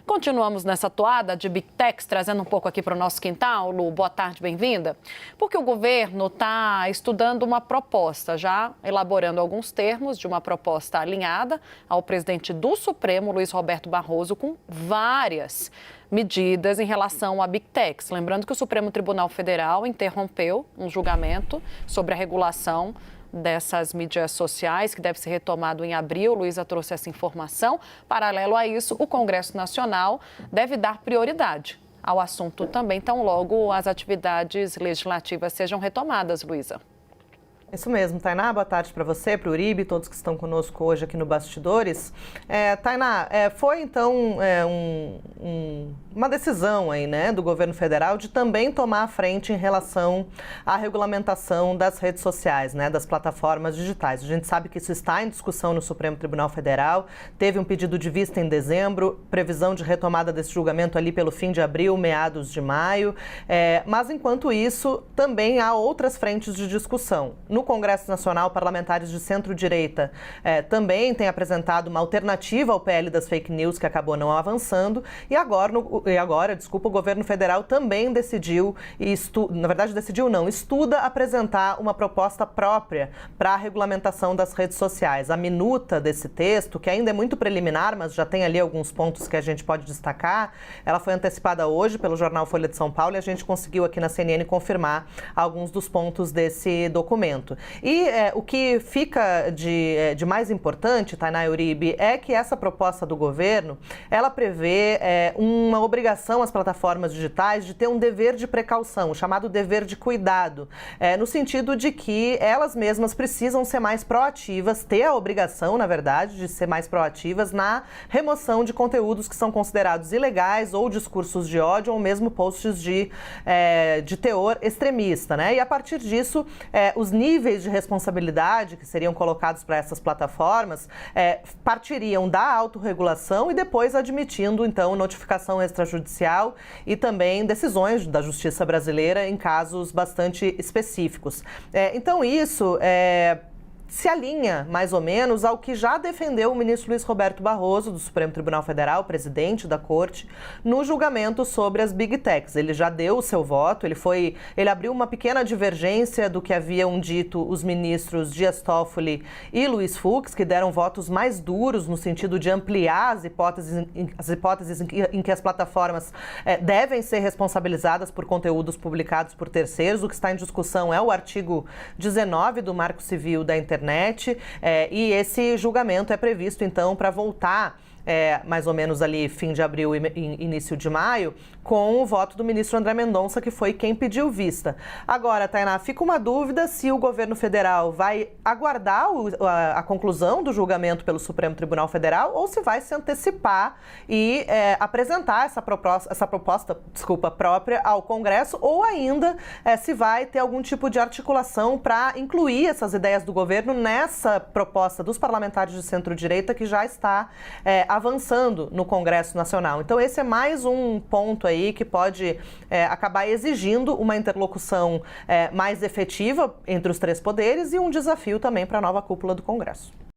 Continuamos nessa toada de Big Techs, trazendo um pouco aqui para o nosso quintal. Lu, boa tarde, bem-vinda. Porque o governo está estudando uma proposta, já elaborando alguns termos de uma proposta alinhada ao presidente do Supremo, Luiz Roberto Barroso, com várias medidas em relação a Big Techs. Lembrando que o Supremo Tribunal Federal interrompeu um julgamento sobre a regulação dessas mídias sociais, que deve ser retomado em abril. Luísa trouxe essa informação. Paralelo a isso, o Congresso Nacional deve dar prioridade ao assunto também, tão logo as atividades legislativas sejam retomadas, Luísa. Isso mesmo, Tainá, boa tarde para você, para o Uribe, todos que estão conosco hoje aqui no Bastidores. Tainá, foi então uma decisão aí, né, do governo federal de também tomar a frente em relação à regulamentação das redes sociais, né, das plataformas digitais. A gente sabe que isso está em discussão no Supremo Tribunal Federal, teve um pedido de vista em dezembro, previsão de retomada desse julgamento ali pelo fim de abril, meados de maio, mas enquanto isso também há outras frentes de discussão. No Congresso Nacional, parlamentares de centro-direita também têm apresentado uma alternativa ao PL das fake news, que acabou não avançando, e agora, o governo federal também decidiu, estuda apresentar uma proposta própria para a regulamentação das redes sociais. A minuta desse texto, que ainda é muito preliminar, mas já tem ali alguns pontos que a gente pode destacar, ela foi antecipada hoje pelo jornal Folha de São Paulo e a gente conseguiu aqui na CNN confirmar alguns dos pontos desse documento. E o que fica de mais importante, Tainá e Uribe, é que essa proposta do governo, ela prevê uma obrigação às plataformas digitais de ter um dever de precaução, chamado dever de cuidado, no sentido de que elas mesmas precisam ser mais proativas, ter a obrigação, na verdade, de ser mais proativas na remoção de conteúdos que são considerados ilegais ou discursos de ódio ou mesmo posts de teor extremista, né? E a partir disso, os níveis de responsabilidade que seriam colocados para essas plataformas partiriam da autorregulação e depois admitindo, então, notificação extrajudicial e também decisões da justiça brasileira em casos bastante específicos. Então, isso se alinha, mais ou menos, ao que já defendeu o ministro Luiz Roberto Barroso, do Supremo Tribunal Federal, presidente da Corte, no julgamento sobre as Big Techs. Ele já deu o seu voto, ele abriu uma pequena divergência do que haviam dito os ministros Dias Toffoli e Luiz Fux, que deram votos mais duros no sentido de ampliar as hipóteses em que as plataformas devem ser responsabilizadas por conteúdos publicados por terceiros. O que está em discussão é o artigo 19 do Marco Civil da Internet, e esse julgamento é previsto, então, para voltar mais ou menos ali fim de abril e início de maio, com o voto do ministro André Mendonça, que foi quem pediu vista. Agora, Tainá, fica uma dúvida se o governo federal vai aguardar a conclusão do julgamento pelo Supremo Tribunal Federal ou se vai se antecipar e apresentar essa proposta própria ao Congresso, ou ainda se vai ter algum tipo de articulação para incluir essas ideias do governo nessa proposta dos parlamentares de centro-direita que já está avançando no Congresso Nacional. Então, esse é mais um ponto aí que pode acabar exigindo uma interlocução mais efetiva entre os três poderes e um desafio também para a nova cúpula do Congresso.